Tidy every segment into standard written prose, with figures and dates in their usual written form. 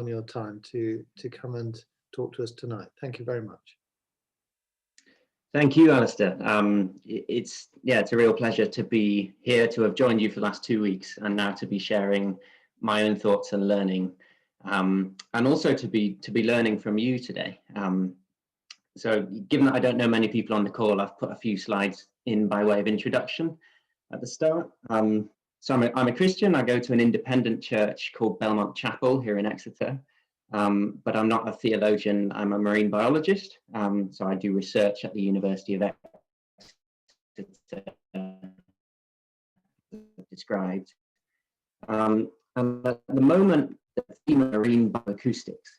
on your time to come and talk to us tonight. Thank you very much. Thank you, Alistair. It's a real pleasure to be here, to have joined you for the last 2 weeks, and now to be sharing my own thoughts and learning, and also to be learning from you today. So, given that I don't know many people on the call, I've put a few slides in by way of introduction at the start. So I'm a Christian. I go to an independent church called Belmont Chapel here in Exeter. But I'm not a theologian, I'm a marine biologist, so I do research at the University of Exeter, described. And at the moment, the theme of marine bioacoustics.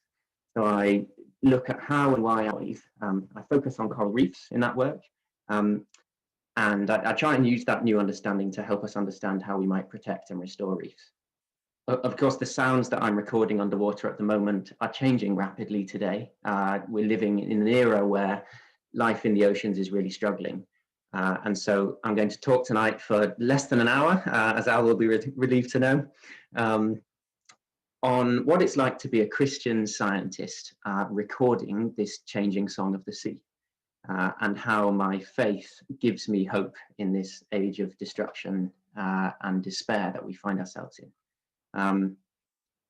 So I look at how and why I focus on coral reefs in that work, and I try and use that new understanding to help us understand how we might protect and restore reefs. Of course, the sounds that I'm recording underwater at the moment are changing rapidly today. We're living in an era where life in the oceans is really struggling. And so I'm going to talk tonight for less than an hour, as Al will be relieved to know, on what it's like to be a Christian scientist recording this changing song of the sea, and how my faith gives me hope in this age of destruction and despair that we find ourselves in.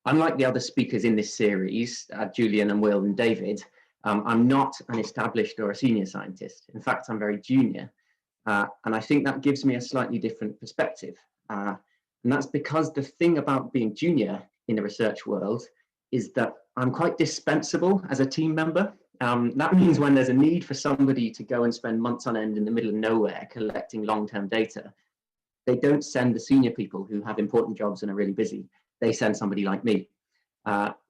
Unlike the other speakers in this series, Julian and Will and David, I'm not an established or a senior scientist. In fact, I'm very junior. And I think that gives me a slightly different perspective. And that's because the thing about being junior in the research world is that I'm quite dispensable as a team member. That means when there's a need for somebody to go and spend months on end in the middle of nowhere collecting long-term data, they don't send the senior people who have important jobs and are really busy. They send somebody like me.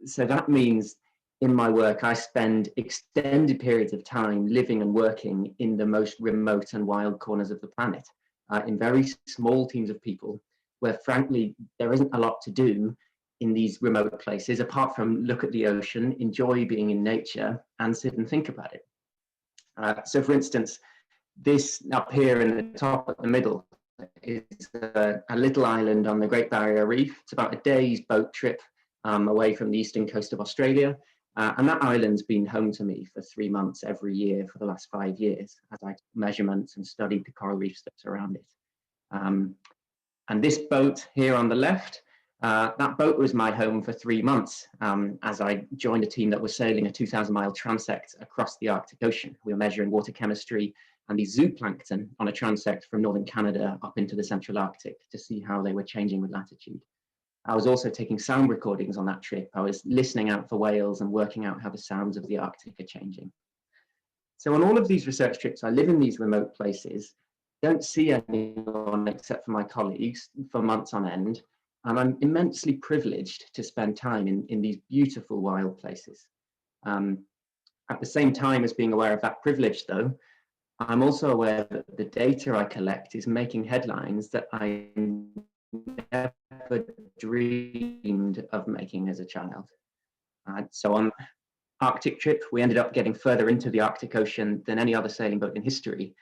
So that means in my work, I spend extended periods of time living and working in the most remote and wild corners of the planet, in very small teams of people, where frankly, there isn't a lot to do in these remote places, apart from look at the ocean, enjoy being in nature, and sit and think about it. So for instance, this up here in the top at the middle, is a little island on the Great Barrier Reef. It's about a day's boat trip away from the eastern coast of Australia. And that island's been home to me for 3 months every year for the last 5 years as I took measurements and studied the coral reefs that surround it. And this boat here on the left, that boat was my home for 3 months as I joined a team that was sailing a 2,000-mile transect across the Arctic Ocean. We were measuring water chemistry and the zooplankton on a transect from northern Canada up into the central Arctic to see how they were changing with latitude. I was also taking sound recordings on that trip. I was listening out for whales and working out how the sounds of the Arctic are changing. So on all of these research trips, I live in these remote places, don't see anyone except for my colleagues for months on end, and I'm immensely privileged to spend time in these beautiful wild places. At the same time as being aware of that privilege though, I'm also aware that the data I collect is making headlines that I never dreamed of making as a child. So on Arctic trip, we ended up getting further into the Arctic Ocean than any other sailing boat in history,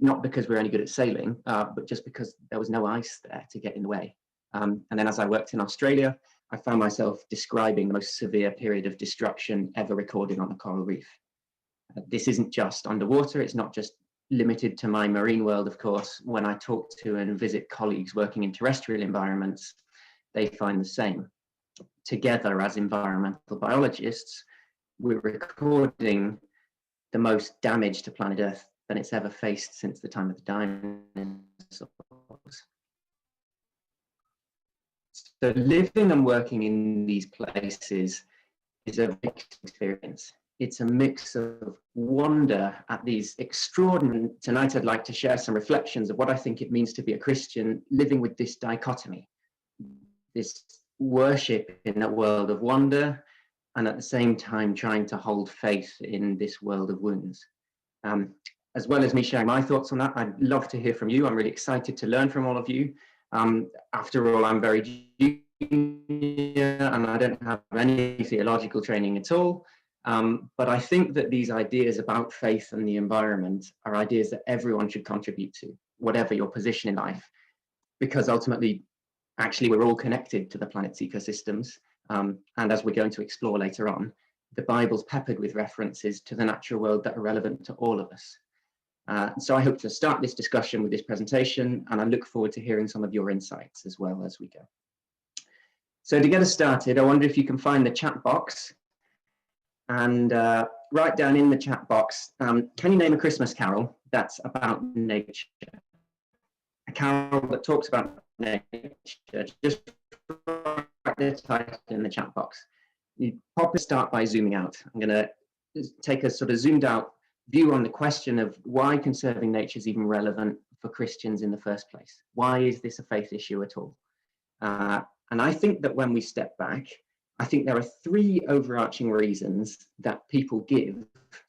not because we're any good at sailing, but just because there was no ice there to get in the way. And then as I worked in Australia, I found myself describing the most severe period of destruction ever recorded on a coral reef. This isn't just underwater, it's not just limited to my marine world, of course. When I talk to and visit colleagues working in terrestrial environments, they find the same. Together as environmental biologists, we're recording the most damage to planet Earth than it's ever faced since the time of the dinosaurs. So living and working in these places is a mixed experience. It's a mix of wonder at these extraordinary. Tonight I'd like to share some reflections of what I think it means to be a Christian living with this dichotomy, this worship in a world of wonder, and at the same time trying to hold faith in this world of wounds. As well as me sharing my thoughts on that, I'd love to hear from you. I'm really excited to learn from all of you. After all, I'm very junior and I don't have any theological training at all. But I think that these ideas about faith and the environment are ideas that everyone should contribute to, whatever your position in life, because ultimately, actually, we're all connected to the planet's ecosystems. And as we're going to explore later on, the Bible's peppered with references to the natural world that are relevant to all of us. So I hope to start this discussion with this presentation, and I look forward to hearing some of your insights as well as we go. So to get us started, I wonder if you can find the chat box and write down in the chat box, can you name a Christmas carol that's about nature? A carol that talks about nature. Just write the title in the chat box. You probably start by zooming out. I'm going to take a sort of zoomed out view on the question of why conserving nature is even relevant for Christians in the first place. Why is this a faith issue at all? And I think that when we step back, I think there are three overarching reasons that people give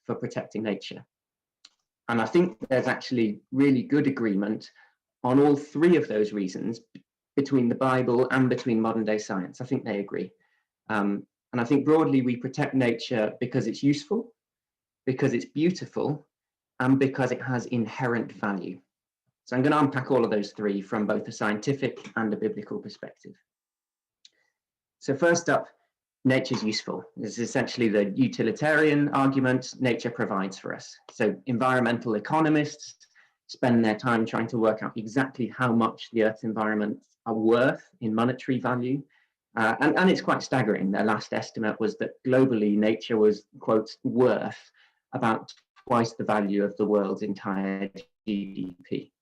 for protecting nature. And I think there's actually really good agreement on all three of those reasons between the Bible and between modern day science. I think they agree. And I think broadly we protect nature because it's useful, because it's beautiful, and because it has inherent value. So I'm going to unpack all of those three from both a scientific and a biblical perspective. So first up, nature's useful. This is essentially the utilitarian argument nature provides for us. So environmental economists spend their time trying to work out exactly how much the Earth's environments are worth in monetary value. And it's quite staggering. Their last estimate was that globally nature was, quote, worth about twice the value of the world's entire GDP.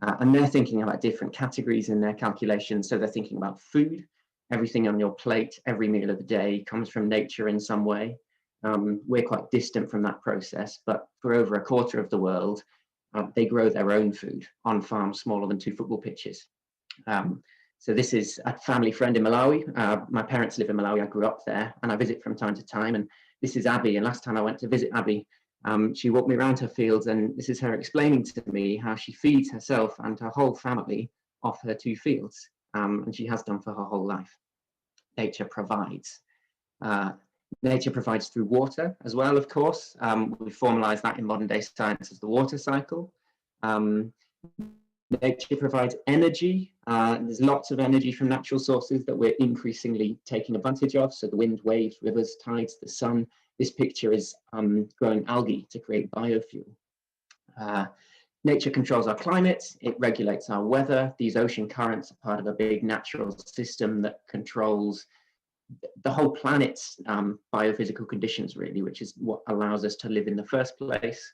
And they're thinking about different categories in their calculations. So they're thinking about food. Everything on your plate, every meal of the day comes from nature in some way. We're quite distant from that process, but for over a quarter of the world, they grow their own food on farms smaller than 2 football pitches. So this is a family friend in Malawi. My parents live in Malawi. I grew up there and I visit from time to time. And this is Abby. And last time I went to visit Abby, she walked me around her fields, and this is her explaining to me how she feeds herself and her whole family off her 2 fields. And she has done for her whole life. Nature provides. Nature provides through water as well, of course. We formalize that in modern day science as the water cycle. Nature provides energy. There's lots of energy from natural sources that we're increasingly taking advantage of. So the wind, waves, rivers, tides, the sun. This picture is growing algae to create biofuel. Nature controls our climate, it regulates our weather. These ocean currents are part of a big natural system that controls the whole planet's biophysical conditions, really, which is what allows us to live in the first place.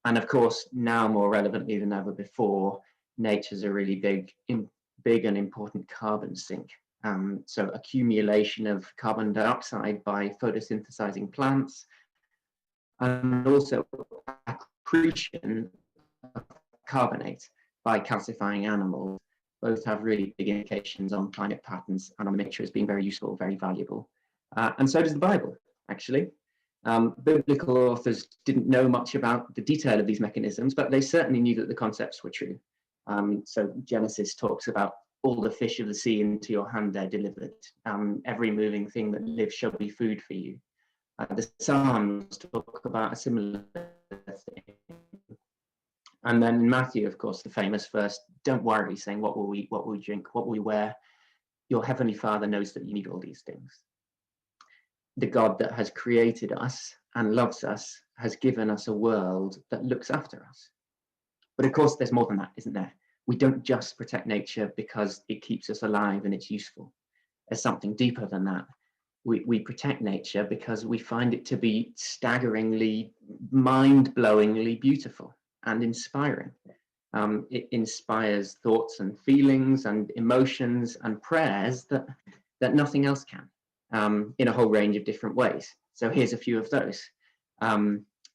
And of course, now more relevantly than ever before, nature's a really big and important carbon sink. So accumulation of carbon dioxide by photosynthesizing plants, and also accretion of carbonate by calcifying animals, both have really big implications on climate patterns and on nature as being very useful, very valuable. And so does the Bible, actually. Biblical authors didn't know much about the detail of these mechanisms, but they certainly knew that the concepts were true. So Genesis talks about all the fish of the sea into your hand they're delivered. Every moving thing that lives shall be food for you. The Psalms talk about a similar thing. And then in Matthew, of course, the famous verse, don't worry, saying, what will we eat, what will we drink, what will we wear? Your heavenly Father knows that you need all these things. The God that has created us and loves us has given us a world that looks after us. But of course, there's more than that, isn't there? We don't just protect nature because it keeps us alive and it's useful. There's something deeper than that. We protect nature because we find it to be staggeringly, mind-blowingly beautiful and inspiring. It inspires thoughts and feelings and emotions and prayers that nothing else can, in a whole range of different ways. So here's a few of those.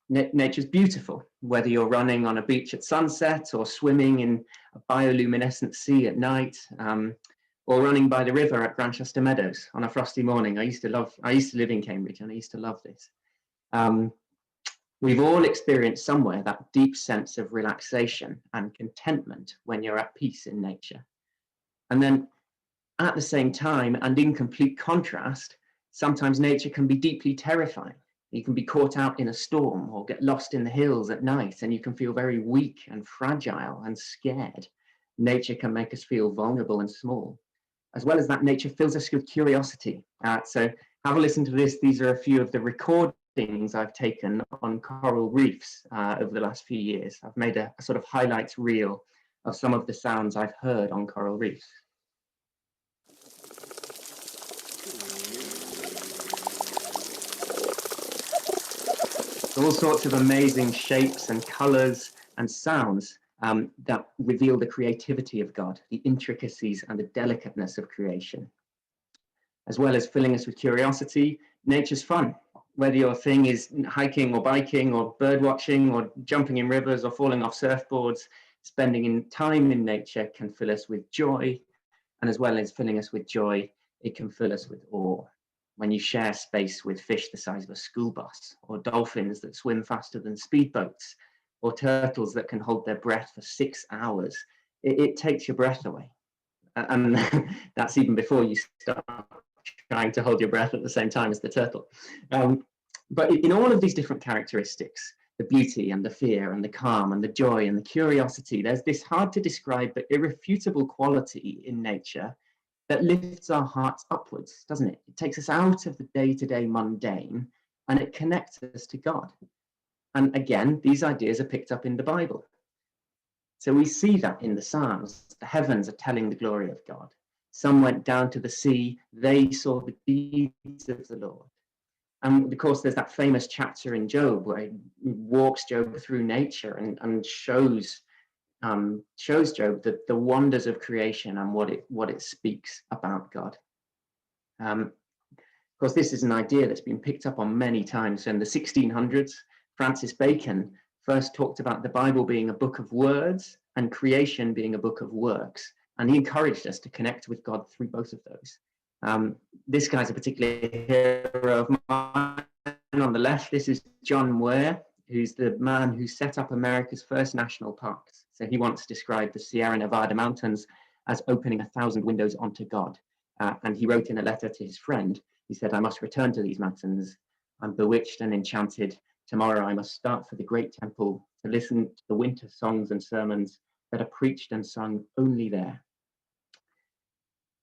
Nature's beautiful, whether you're running on a beach at sunset or swimming in a bioluminescent sea at night, or running by the river at Grantchester Meadows on a frosty morning. I used to live in Cambridge and I used to love this. We've all experienced somewhere that deep sense of relaxation and contentment when you're at peace in nature. And then at the same time, and in complete contrast, sometimes nature can be deeply terrifying. You can be caught out in a storm or get lost in the hills at night, and you can feel very weak and fragile and scared. Nature can make us feel vulnerable and small. as well as that, nature fills us with curiosity. So have a listen to this. These are a few of the recordings I've taken on coral reefs over the last few years. I've made a sort of highlights reel of some of the sounds I've heard on coral reefs. All sorts of amazing shapes and colors and sounds that reveal the creativity of God, the intricacies and the delicateness of creation. As well as filling us with curiosity, nature's fun. Whether your thing is hiking or biking or bird watching or jumping in rivers or falling off surfboards, spending time in nature can fill us with joy. And as well as filling us with joy, it can fill us with awe. When you share space with fish the size of a school bus, or dolphins that swim faster than speedboats, or turtles that can hold their breath for 6 hours, it takes your breath away. And that's even before you start trying to hold your breath at the same time as the turtle. But in all of these different characteristics, the beauty and the fear and the calm and the joy and the curiosity, there's this hard to describe but irrefutable quality in nature that lifts our hearts upwards, doesn't it? It takes us out of the day-to-day mundane and it connects us to God. And again, these ideas are picked up in the Bible. So we see that in the Psalms. The heavens are telling the glory of God. Some went down to the sea, they saw the deeds of the Lord. And of course, there's that famous chapter in Job where he walks Job through nature and shows Job the wonders of creation and what it speaks about God. Of course, this is an idea that's been picked up on many times. In the 1600s, Francis Bacon first talked about the Bible being a book of words and creation being a book of works. And he encouraged us to connect with God through both of those. This guy's a particular hero of mine. On the left, this is John Muir, who's the man who set up America's first national parks. So he once described the Sierra Nevada mountains as opening 1,000 windows onto God. And he wrote in a letter to his friend, he said, "I must return to these mountains. I'm bewitched and enchanted. Tomorrow I must start for the great temple to listen to the winter songs and sermons that are preached and sung only there."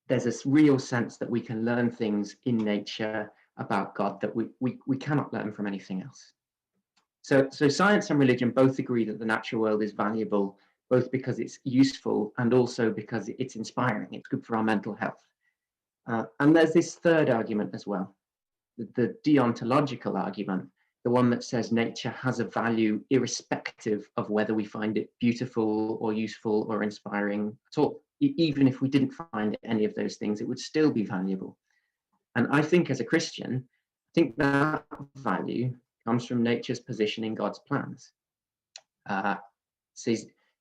There's this real sense that we can learn things in nature about God that we cannot learn from anything else. So science and religion both agree that the natural world is valuable, both because it's useful and also because it's inspiring. It's good for our mental health. And there's this third argument as well, the deontological argument, the one that says nature has a value irrespective of whether we find it beautiful or useful or inspiring at all. Even if we didn't find any of those things, it would still be valuable. And I think as a Christian, I think that value comes from nature's position in God's plans. So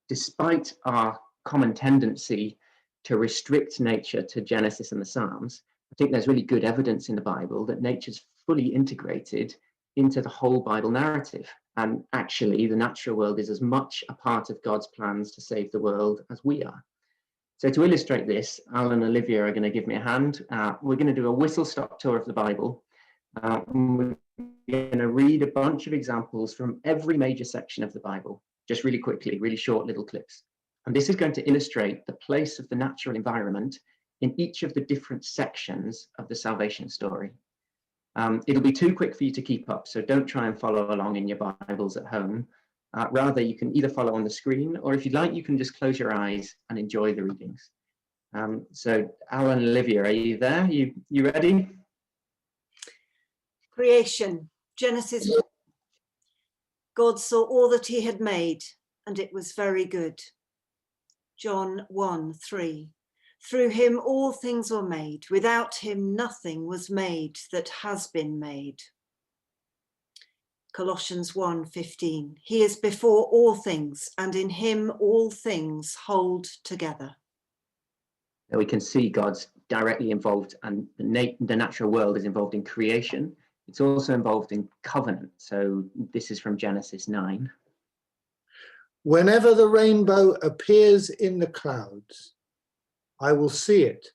despite our common tendency to restrict nature to Genesis and the Psalms, I think there's really good evidence in the Bible that nature's fully integrated into the whole Bible narrative. And actually, the natural world is as much a part of God's plans to save the world as we are. So to illustrate this, Alan and Olivia are going to give me a hand. We're going to do a whistle-stop tour of the Bible. We're going to read a bunch of examples from every major section of the Bible, just really quickly, really short little clips. And this is going to illustrate the place of the natural environment in each of the different sections of the salvation story. It'll be too quick for you to keep up, so don't try and follow along in your Bibles at home. Rather, you can either follow on the screen, or if you'd like, you can just close your eyes and enjoy the readings. So Alan and Olivia, are you there? You ready? Creation, Genesis 1. God saw all that he had made, and it was very good. John 1:3. Through him all things were made. Without him nothing was made that has been made. Colossians 1:15. He is before all things, and in him all things hold together. We can see God's directly involved, and the natural world is involved in creation. It's also involved in covenant. So this is from Genesis 9. Whenever the rainbow appears in the clouds, I will see it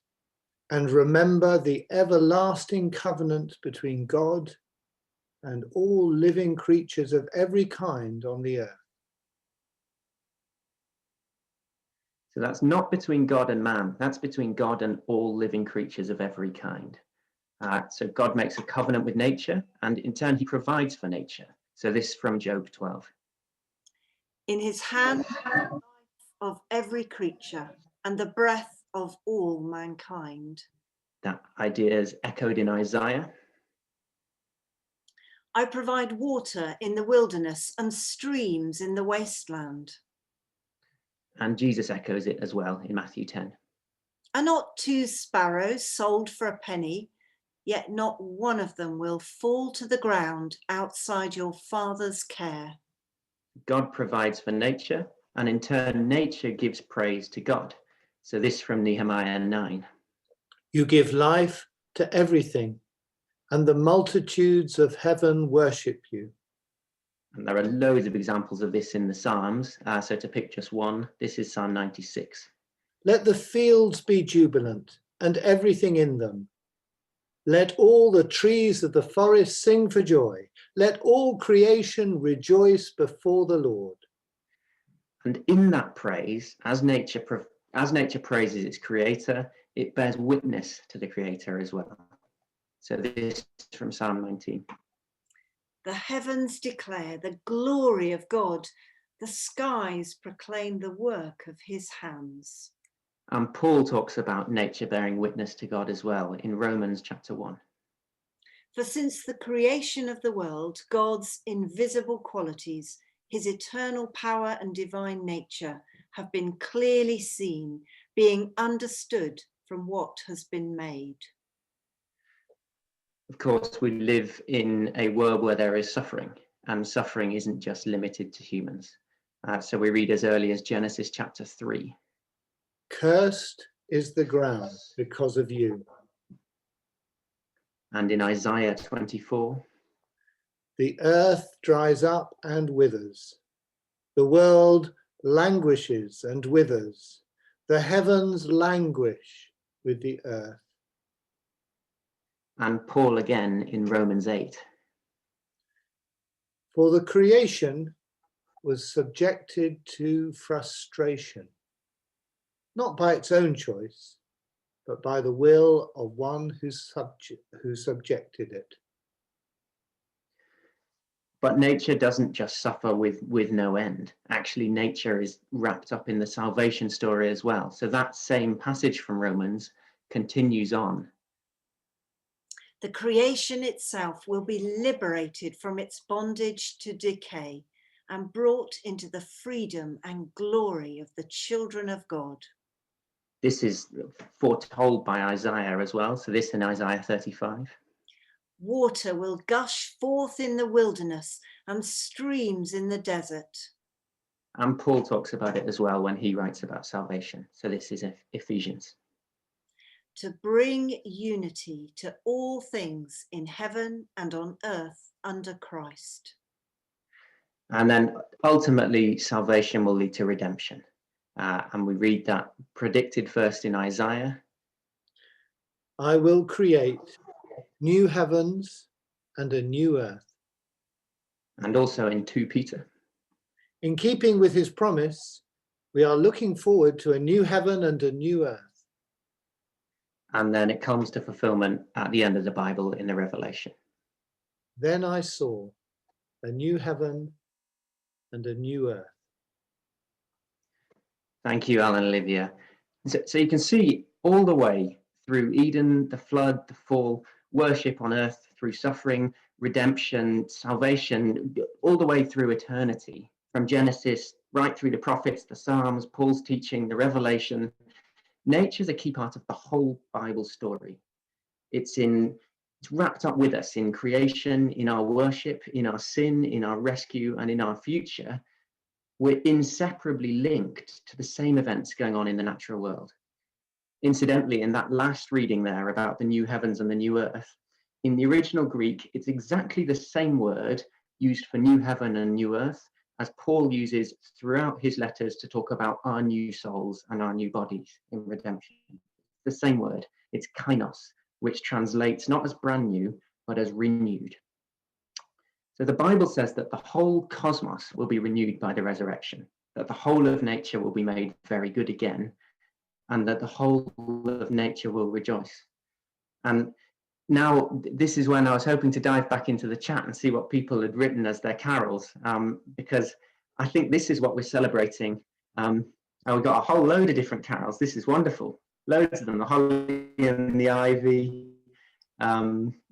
and remember the everlasting covenant between God and all living creatures of every kind on the earth. So that's not between God and man, that's between God and all living creatures of every kind. So God makes a covenant with nature, and in turn he provides for nature. So this from Job 12. In his hand, the life of every creature and the breath of all mankind. That idea is echoed in Isaiah. I provide water in the wilderness and streams in the wasteland. And Jesus echoes it as well in Matthew 10. Are not 2 sparrows sold for a penny? Yet not one of them will fall to the ground outside your Father's care. God provides for nature, and in turn, nature gives praise to God. So this from Nehemiah 9. You give life to everything, and the multitudes of heaven worship you. And there are loads of examples of this in the Psalms. So to pick just one, this is Psalm 96. Let the fields be jubilant, and everything in them. Let all the trees of the forest sing for joy. Let all creation rejoice before the Lord. And in that praise, as nature praises its creator, it bears witness to the creator as well. So this is from Psalm 19. The heavens declare the glory of God. The skies proclaim the work of his hands. And Paul talks about nature bearing witness to God as well in Romans chapter 1. For since the creation of the world, God's invisible qualities, his eternal power and divine nature, have been clearly seen, being understood from what has been made. Of course, we live in a world where there is suffering, and suffering isn't just limited to humans. So we read as early as Genesis chapter 3. Cursed is the ground because of you. And in Isaiah 24. The earth dries up and withers. The world languishes and withers. The heavens languish with the earth. And Paul again in Romans 8. For the creation was subjected to frustration, not by its own choice, but by the will of one who subjected it. But nature doesn't just suffer with no end. Actually, nature is wrapped up in the salvation story as well. So that same passage from Romans continues on. The creation itself will be liberated from its bondage to decay and brought into the freedom and glory of the children of God. This is foretold by Isaiah as well. So this in Isaiah 35. Water will gush forth in the wilderness and streams in the desert. And Paul talks about it as well when he writes about salvation. So this is Ephesians. To bring unity to all things in heaven and on earth under Christ. And then ultimately salvation will lead to redemption. And we read that predicted first in Isaiah. I will create new heavens and a new earth. And also in 2 Peter. In keeping with his promise, we are looking forward to a new heaven and a new earth. And then it comes to fulfillment at the end of the Bible in the Revelation. Then I saw a new heaven and a new earth. Thank you, Alan and Olivia. So you can see all the way through Eden, the flood, the fall, worship on earth, through suffering, redemption, salvation, all the way through eternity, from Genesis right through the prophets, the Psalms, Paul's teaching, the Revelation. Nature is a key part of the whole Bible story. It's wrapped up with us in creation, in our worship, in our sin, in our rescue, and in our future. We're inseparably linked to the same events going on in the natural world. Incidentally, in that last reading there about the new heavens and the new earth, in the original Greek, it's exactly the same word used for new heaven and new earth as Paul uses throughout his letters to talk about our new souls and our new bodies in redemption. The same word, it's kainos, which translates not as brand new, but as renewed. So the Bible says that the whole cosmos will be renewed by the resurrection. that the whole of nature will be made very good again, and that the whole of nature will rejoice. And now this is when I was hoping to dive back into the chat and see what people had written as their carols, because I think this is what we're celebrating. And we've got a whole load of different carols. This is wonderful. Loads of them, the holly and the ivy,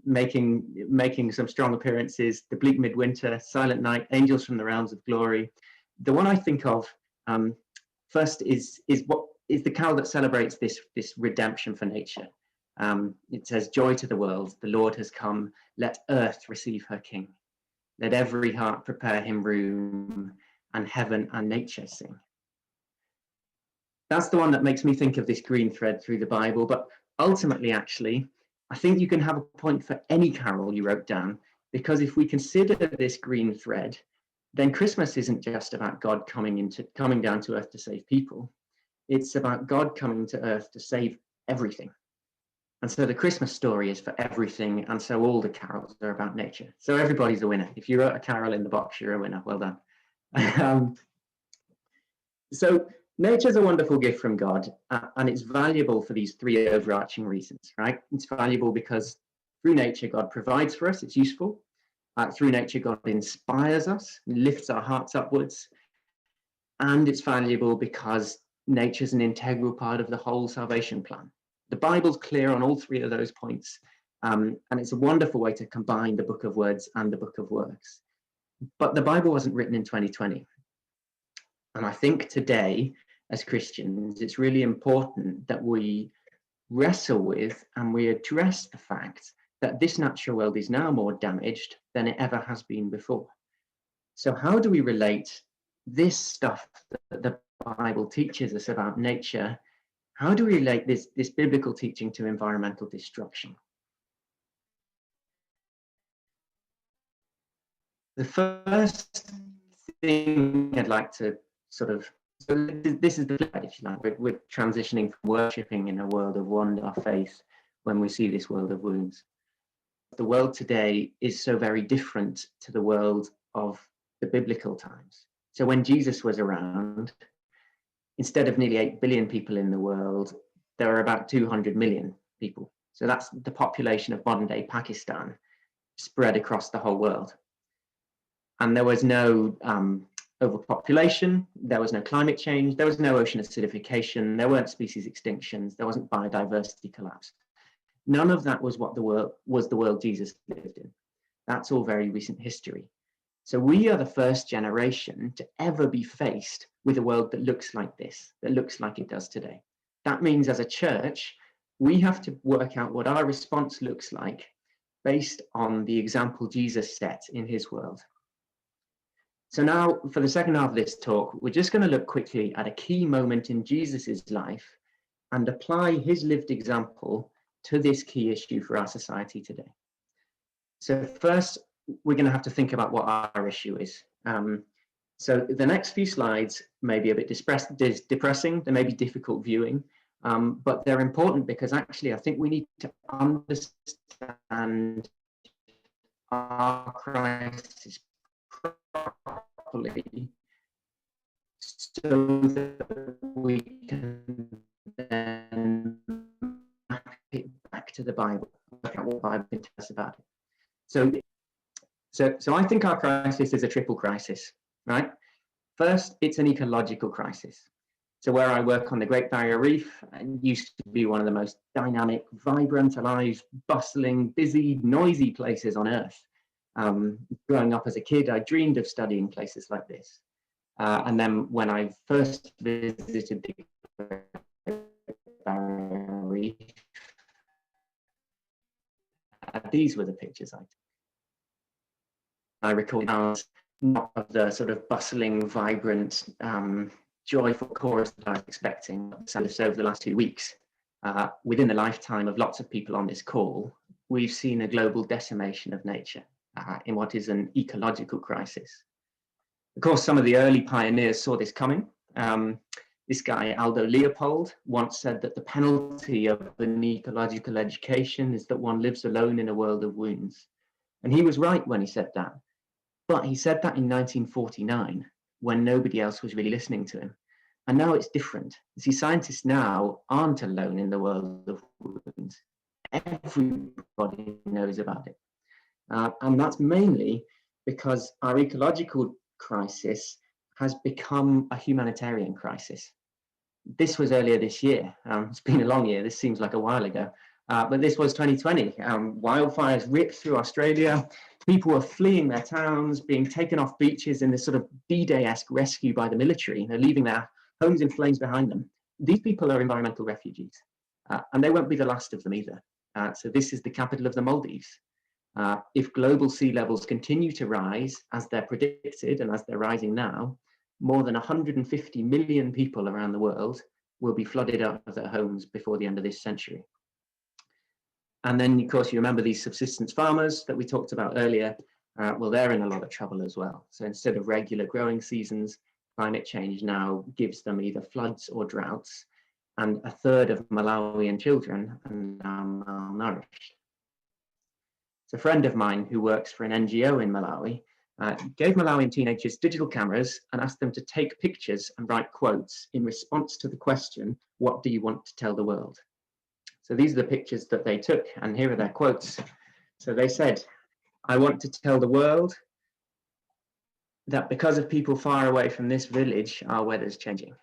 making some strong appearances, the bleak midwinter, silent night, angels from the realms of glory. The one I think of first is the carol that celebrates this redemption for nature. It says, joy to the world, the Lord has come, let earth receive her king. Let every heart prepare him room, and heaven and nature sing. That's the one that makes me think of this green thread through the Bible, but ultimately, actually, I think you can have a point for any carol you wrote down, because if we consider this green thread, then Christmas isn't just about God coming down to earth to save people. It's about God coming to earth to save everything. And so the Christmas story is for everything, and so all the carols are about nature. So everybody's a winner. If you wrote a carol in the box, you're a winner. Well done. So nature's a wonderful gift from God, and it's valuable for these three overarching reasons, right? It's valuable because through nature, God provides for us. It's useful. Through nature, God inspires us, lifts our hearts upwards. And it's valuable because nature's an integral part of the whole salvation plan. The Bible's clear on all three of those points, and it's a wonderful way to combine the book of words and the book of works. But the Bible wasn't written in 2020. And I think today, as Christians, it's really important that we wrestle with and we address the fact that this natural world is now more damaged than it ever has been before. So how do we relate this stuff that the Bible teaches us about nature? How do we relate this biblical teaching to environmental destruction? The first thing I'd like to so this is the flip, if you like. We're transitioning from worshipping in a world of wonder, faith, when we see this world of wounds. The world today is so very different to the world of the biblical times. So when Jesus was around, instead of nearly 8 billion people in the world, there are about 200 million people. So that's the population of modern day Pakistan spread across the whole world. And there was no overpopulation, there was no climate change, there was no ocean acidification, there weren't species extinctions, there wasn't biodiversity collapse. None of that was what the world Jesus lived in. That's all very recent history. So we are the first generation to ever be faced with a world that looks like this, that looks like it does today. That means as a church, we have to work out what our response looks like based on the example Jesus set in his world. So now, for the second half of this talk, we're just going to look quickly at a key moment in Jesus's life and apply his lived example to this key issue for our society today. So first, we're going to have to think about what our issue is. So the next few slides may be a bit depressing, they may be difficult viewing, but they're important because actually I think we need to understand our crisis properly so that we can then map it back to the Bible, look at what the Bible can tell us about it. So I think our crisis is a triple crisis, right? First, it's an ecological crisis. So where I work on the Great Barrier Reef, it used to be one of the most dynamic, vibrant, alive, bustling, busy, noisy places on Earth. Growing up as a kid, I dreamed of studying places like this. And then when I first visited the Great Barrier Reef, these were the pictures I took. I recall not of the sort of bustling, vibrant, joyful chorus that I was expecting over the last 2 weeks. Within the lifetime of lots of people on this call, we've seen a global decimation of nature in what is an ecological crisis. Of course, some of the early pioneers saw this coming. This guy, Aldo Leopold, once said that the penalty of an ecological education is that one lives alone in a world of wounds. And he was right when he said that. But he said that in 1949. when nobody else was really listening to him. And now it's different. You see, scientists now aren't alone in the world of wounds. Everybody knows about it. And that's mainly because our ecological crisis has become a humanitarian crisis. This was earlier this year. It's been a long year. This seems like a while ago. But this was 2020. Wildfires ripped through Australia. People were fleeing their towns, being taken off beaches in this sort of D-Day-esque rescue by the military. They're leaving their homes in flames behind them. These people are environmental refugees, and they won't be the last of them either. So this is the capital of the Maldives. If global sea levels continue to rise as they're predicted and as they're rising now, more than 150 million people around the world will be flooded out of their homes before the end of this century. And then, of course, you remember these subsistence farmers that we talked about earlier. Well, they're in a lot of trouble as well. So instead of regular growing seasons, climate change now gives them either floods or droughts, and a third of Malawian children are now malnourished. So a friend of mine who works for an NGO in Malawi gave Malawian teenagers digital cameras and asked them to take pictures and write quotes in response to the question, what do you want to tell the world? So these are the pictures that they took, and here are their quotes. So they said, I want to tell the world that because of people far away from this village, our weather's changing.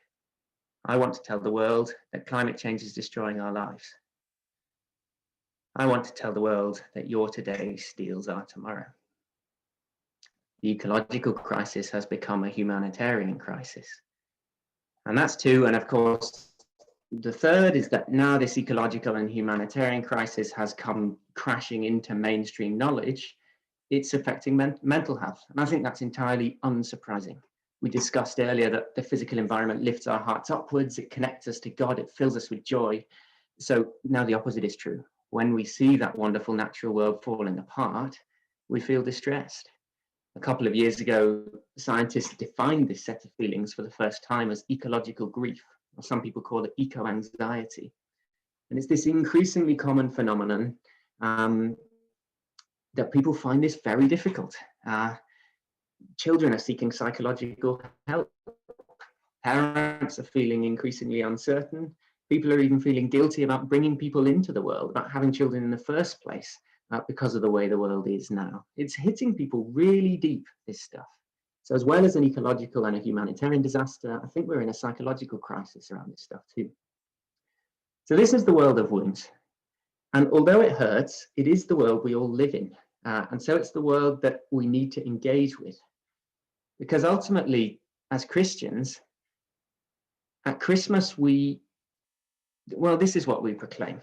I want to tell the world that climate change is destroying our lives. I want to tell the world that your today steals our tomorrow. The ecological crisis has become a humanitarian crisis. And that's two. And of course, the third is that now this ecological and humanitarian crisis has come crashing into mainstream knowledge. It's affecting mental health. And I think that's entirely unsurprising. We discussed earlier that the physical environment lifts our hearts upwards, it connects us to God, it fills us with joy. So now the opposite is true. When we see that wonderful natural world falling apart, we feel distressed. A couple of years ago, scientists defined this set of feelings for the first time as ecological grief, or some people call it eco-anxiety. And it's this increasingly common phenomenon that people find this very difficult. Children are seeking psychological help. Parents are feeling increasingly uncertain. People are even feeling guilty about bringing people into the world, about having children in the first place, because of the way the world is now. It's hitting people really deep, this stuff. So as well as an ecological and a humanitarian disaster, I think we're in a psychological crisis around this stuff too. So this is the world of wounds. And although it hurts, it is the world we all live in. And so it's the world that we need to engage with. Because ultimately, as Christians, at Christmas, this is what we proclaim.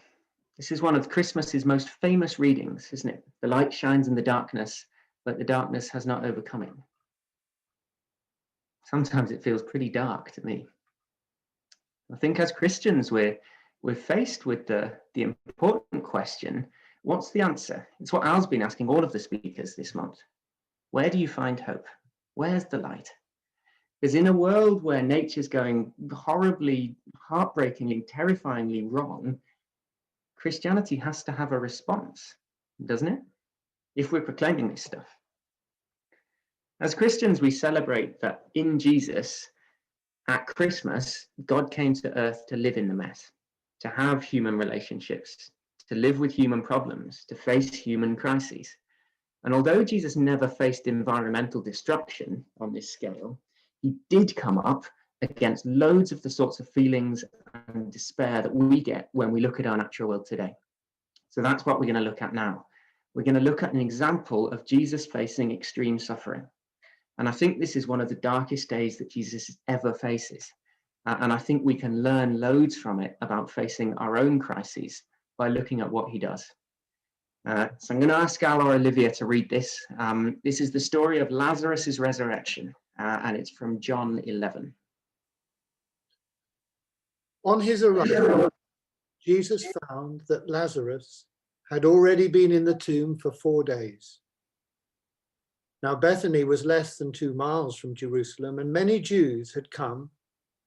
This is one of Christmas's most famous readings, isn't it? The light shines in the darkness, but the darkness has not overcome it. Sometimes it feels pretty dark to me. I think as Christians, we're faced with the important question, what's the answer? It's what Al's been asking all of the speakers this month. Where do you find hope? Where's the light? Because in a world where nature's going horribly, heartbreakingly, terrifyingly wrong, Christianity has to have a response, doesn't it? If we're proclaiming this stuff. As Christians, we celebrate that in Jesus, at Christmas, God came to earth to live in the mess, to have human relationships, to live with human problems, to face human crises. And although Jesus never faced environmental destruction on this scale, he did come up against loads of the sorts of feelings and despair that we get when we look at our natural world today. So that's what we're going to look at now. We're going to look at an example of Jesus facing extreme suffering. And I think this is one of the darkest days that Jesus ever faces. And I think we can learn loads from it about facing our own crises by looking at what he does. So I'm going to ask Al or Olivia to read this. This is the story of Lazarus's resurrection, and it's from John 11. On his arrival, Jesus found that Lazarus had already been in the tomb for 4 days. Now Bethany was less than 2 miles from Jerusalem, and many Jews had come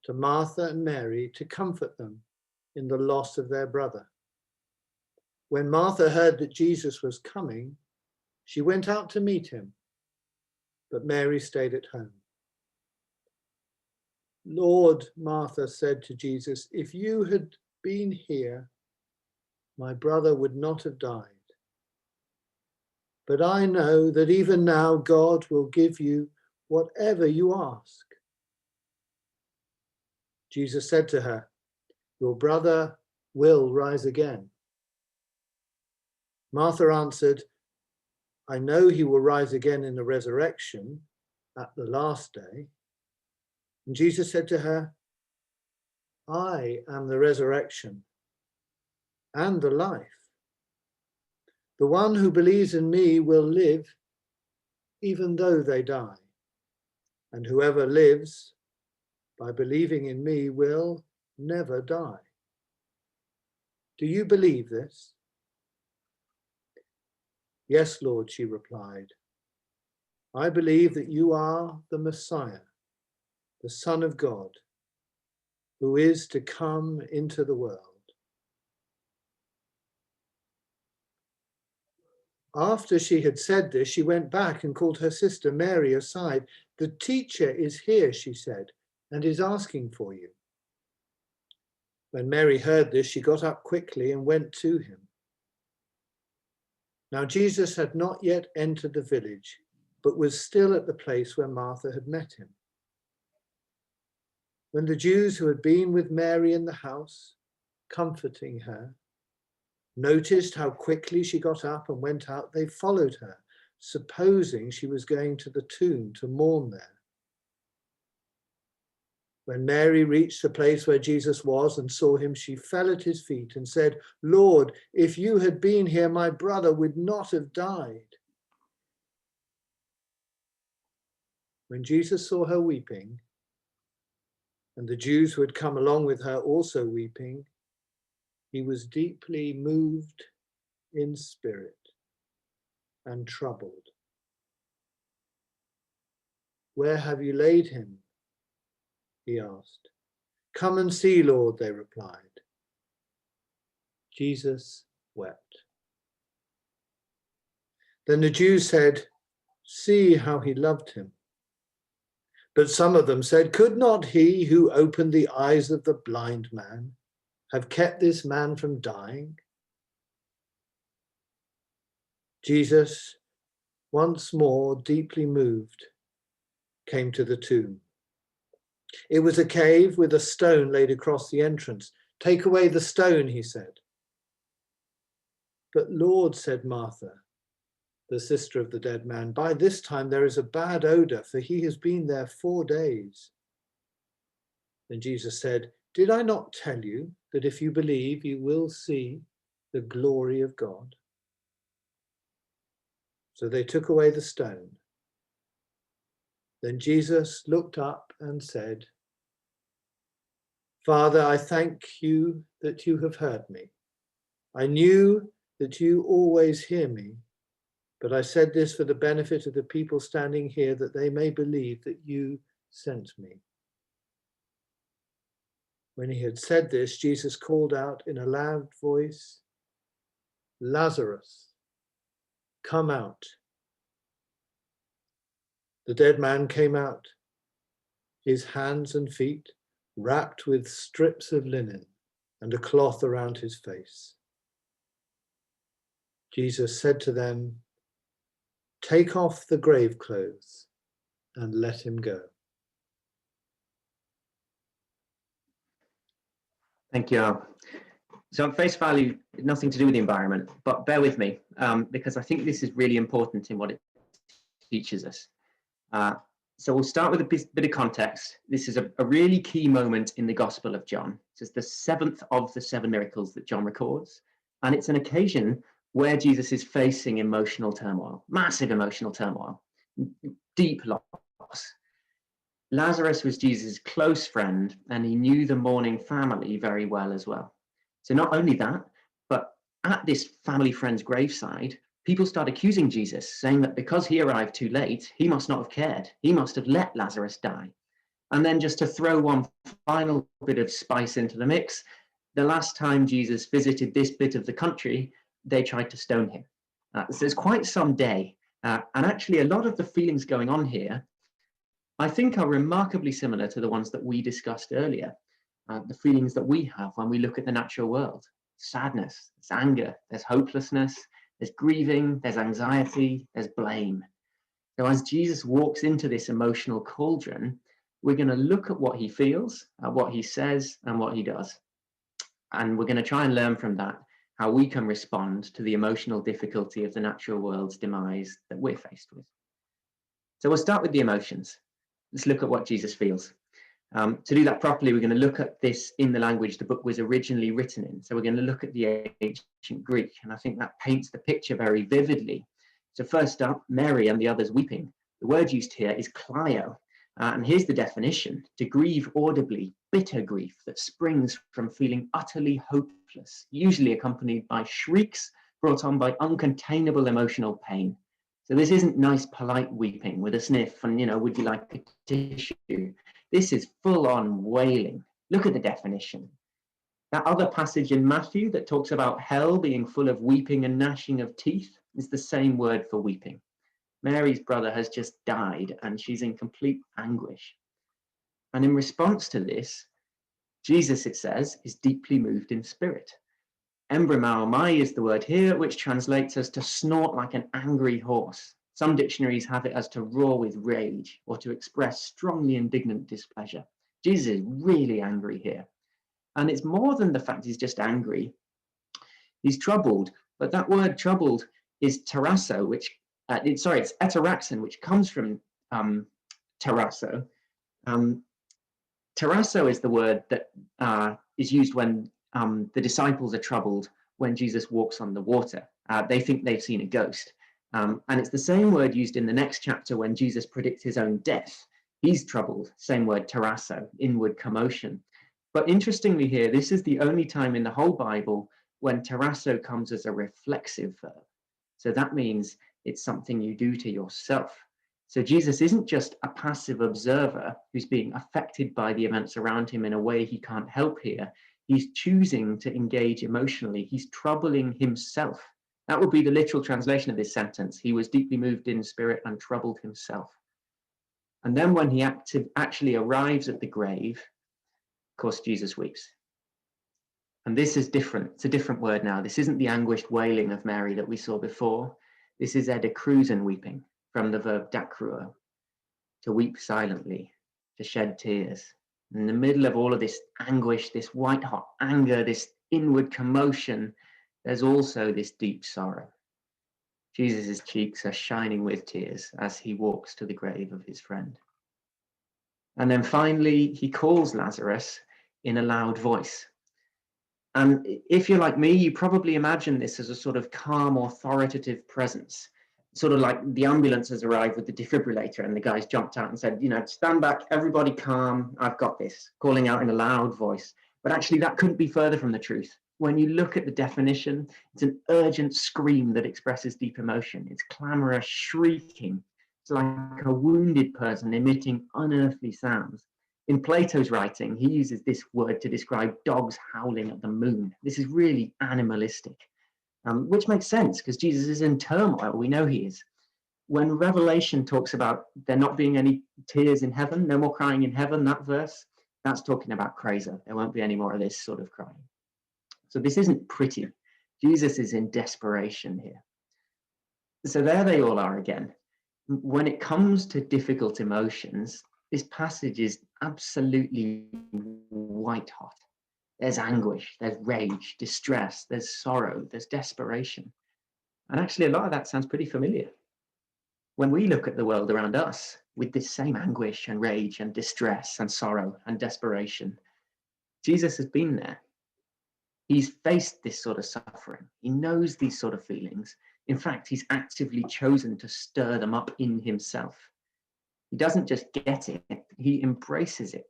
to Martha and Mary to comfort them in the loss of their brother. When Martha heard that Jesus was coming, she went out to meet him, but Mary stayed at home. Lord, Martha said to Jesus, if you had been here, my brother would not have died. But I know that even now God will give you whatever you ask. Jesus said to her, your brother will rise again. Martha answered, I know he will rise again in the resurrection at the last day. And Jesus said to her, I am the resurrection and the life. The one who believes in me will live even though they die. And whoever lives by believing in me will never die. Do you believe this? Yes, Lord, she replied. I believe that you are the Messiah, the Son of God, who is to come into the world. After she had said this, she went back and called her sister Mary aside. The teacher is here, she said, and is asking for you. When Mary heard this, she got up quickly and went to him. Now Jesus had not yet entered the village, but was still at the place where Martha had met him. When the Jews who had been with Mary in the house, comforting her, noticed how quickly she got up and went out, they followed her, supposing she was going to the tomb to mourn there. When Mary reached the place where Jesus was and saw him, she fell at his feet and said, Lord, if you had been here, my brother would not have died. When Jesus saw her weeping, and the Jews who had come along with her also weeping, he was deeply moved in spirit and troubled. Where have you laid him? He asked. Come and see, Lord, they replied. Jesus wept. Then the Jews said, see how he loved him. But some of them said, could not he who opened the eyes of the blind man have kept this man from dying? Jesus, once more deeply moved, came to the tomb. It was a cave with a stone laid across the entrance. Take away the stone, he said. But Lord, said Martha, the sister of the dead man, by this time there is a bad odor, for he has been there 4 days. Then Jesus said, did I not tell you that if you believe, you will see the glory of God? So they took away the stone. Then Jesus looked up and said, Father, I thank you that you have heard me. I knew that you always hear me, but I said this for the benefit of the people standing here, that they may believe that you sent me. When he had said this, Jesus called out in a loud voice, Lazarus, come out. The dead man came out, his hands and feet wrapped with strips of linen and a cloth around his face. Jesus said to them, take off the grave clothes and let him go. Thank you, Al. So on face value, nothing to do with the environment, but bear with me, because I think this is really important in what it teaches us. So we'll start with a bit of context. This is a really key moment in the Gospel of John. This is the 7th of the 7 miracles that John records, and it's an occasion where Jesus is facing emotional turmoil, massive emotional turmoil, deep loss. Lazarus was Jesus' close friend, and he knew the mourning family very well as well. So not only that, but at this family friend's graveside, people start accusing Jesus, saying that because he arrived too late, he must not have cared. He must have let Lazarus die. And then just to throw one final bit of spice into the mix, the last time Jesus visited this bit of the country, they tried to stone him. So it's quite some day. And actually, a lot of the feelings going on here, I think are remarkably similar to the ones that we discussed earlier, the feelings that we have when we look at the natural world. Sadness, there's anger, there's hopelessness, there's grieving, there's anxiety, there's blame. So as Jesus walks into this emotional cauldron, we're going to look at what he feels, at what he says, and what he does. And we're going to try and learn from that how we can respond to the emotional difficulty of the natural world's demise that we're faced with. So we'll start with the emotions. Let's look at what Jesus feels. To do that properly, we're going to look at this in the language the book was originally written in. So we're going to look at the ancient Greek, and I think that paints the picture very vividly. So first up, Mary and the others weeping. The word used here is kleio, and here's the definition: to grieve audibly, bitter grief that springs from feeling utterly hopeless, usually accompanied by shrieks brought on by uncontainable emotional pain. So this isn't nice, polite weeping with a sniff and, would you like a tissue? This is full-on wailing. Look at the definition. That other passage in Matthew that talks about hell being full of weeping and gnashing of teeth is the same word for weeping. Mary's brother has just died and she's in complete anguish. And in response to this, Jesus, it says, is deeply moved in spirit. Embramaomai is the word here, which translates as to snort like an angry horse. Some dictionaries have it as to roar with rage or to express strongly indignant displeasure. Jesus is really angry here. And it's more than the fact he's just angry. He's troubled, but that word troubled is tarasso, which, it's etaraxin, which comes from tarasso. Tarasso is the word that is used when the disciples are troubled when Jesus walks on the water. They think they've seen a ghost. And it's the same word used in the next chapter when Jesus predicts his own death. He's troubled, same word, tarasso, inward commotion. But interestingly here, this is the only time in the whole Bible when tarasso comes as a reflexive verb. So that means it's something you do to yourself. So Jesus isn't just a passive observer who's being affected by the events around him in a way he can't help here. He's choosing to engage emotionally. He's troubling himself. That would be the literal translation of this sentence. He was deeply moved in spirit and troubled himself. And then when he actually arrives at the grave, of course, Jesus weeps. And this is different. It's a different word now. This isn't the anguished wailing of Mary that we saw before. This is edekruzen weeping, from the verb dakruo, to weep silently, to shed tears. In the middle of all of this anguish, this white-hot anger, this inward commotion, there's also this deep sorrow. Jesus' cheeks are shining with tears as he walks to the grave of his friend. And then finally, he calls Lazarus in a loud voice. And if you're like me, you probably imagine this as a sort of calm, authoritative presence, sort of like the ambulance has arrived with the defibrillator and the guys jumped out and said, stand back, everybody calm, I've got this, calling out in a loud voice. But actually, that couldn't be further from the truth. When you look at the definition, it's an urgent scream that expresses deep emotion. It's clamorous shrieking. It's like a wounded person emitting unearthly sounds. In Plato's writing, he uses this word to describe dogs howling at the moon. This is really animalistic, which makes sense because Jesus is in turmoil. We know he is. When Revelation talks about there not being any tears in heaven, no more crying in heaven, that verse, that's talking about crazer. There won't be any more of this sort of crying. So this isn't pretty. Jesus is in desperation here. So there they all are again. When it comes to difficult emotions, this passage is absolutely white hot. There's anguish, there's rage, distress, there's sorrow, there's desperation. And actually, a lot of that sounds pretty familiar. When we look at the world around us with this same anguish and rage and distress and sorrow and desperation, Jesus has been there. He's faced this sort of suffering. He knows these sort of feelings. In fact, he's actively chosen to stir them up in himself. He doesn't just get it, he embraces it.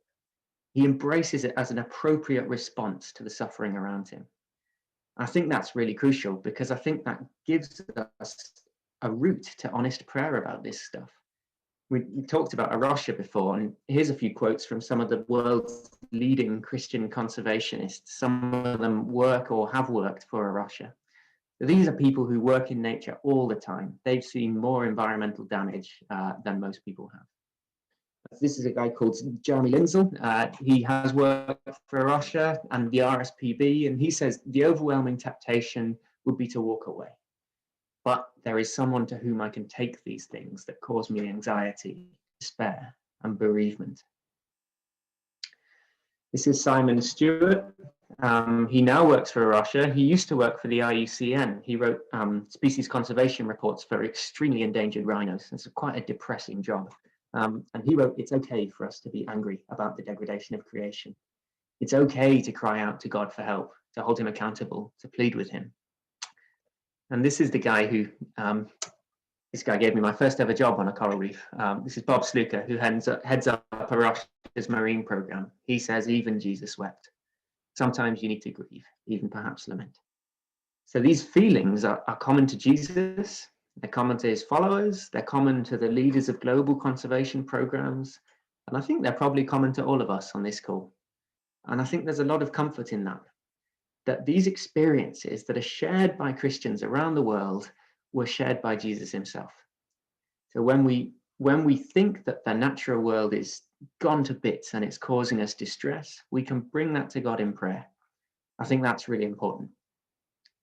He embraces it as an appropriate response to the suffering around him. I think that's really crucial because I think that gives us a route to honest prayer about this stuff. We talked about Arosha before, and here's a few quotes from some of the world's leading Christian conservationists. Some of them work or have worked for Arosha. These are people who work in nature all the time. They've seen more environmental damage than most people have. this is a guy called Jeremy Lindsell. He has worked for Russia and the RSPB, and he says the overwhelming temptation would be to walk away. But there is someone to whom I can take these things that cause me anxiety, despair, and bereavement. This is Simon Stewart. He now works for Russia. He used to work for the IUCN. He wrote species conservation reports for extremely endangered rhinos. It's quite a depressing job. And he wrote, it's okay for us to be angry about the degradation of creation. It's okay to cry out to God for help, to hold him accountable, to plead with him. And this is the guy who, this guy gave me my first ever job on a coral reef. This is Bob Sluka, who heads up Russia's marine program. He says, even Jesus wept. Sometimes you need to grieve, even perhaps lament. So these feelings are common to Jesus. They're common to his followers. They're common to the leaders of global conservation programs. And I think they're probably common to all of us on this call. And I think there's a lot of comfort in that these experiences that are shared by Christians around the world were shared by Jesus himself. So when we think that the natural world is gone to bits and it's causing us distress, we can bring that to God in prayer. I think that's really important.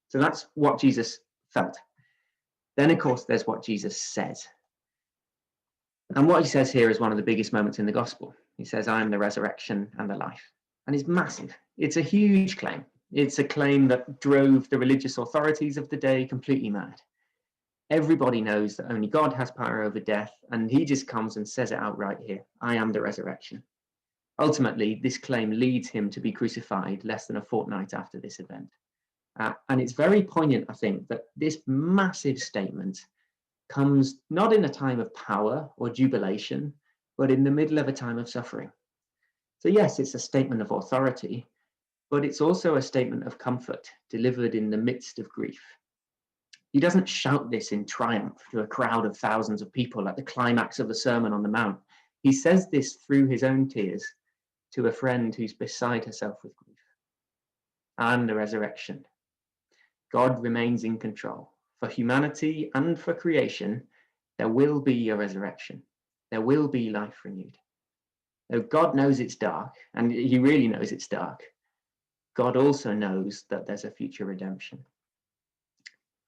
So that's what Jesus felt. Then, of course, there's what Jesus says. And what he says here is one of the biggest moments in the gospel. He says, I am the resurrection and the life. And it's massive. It's a huge claim. It's a claim that drove the religious authorities of the day completely mad. Everybody knows that only God has power over death, and he just comes and says it outright here. I am the resurrection. Ultimately, this claim leads him to be crucified less than a fortnight after this event. And it's very poignant, I think, that this massive statement comes not in a time of power or jubilation, but in the middle of a time of suffering. So yes, it's a statement of authority, but it's also a statement of comfort delivered in the midst of grief. He doesn't shout this in triumph to a crowd of thousands of people at the climax of the Sermon on the Mount. He says this through his own tears to a friend who's beside herself with grief. And the resurrection. God remains in control. For humanity and for creation, there will be a resurrection. There will be life renewed. Though God knows it's dark, and he really knows it's dark, God also knows that there's a future redemption.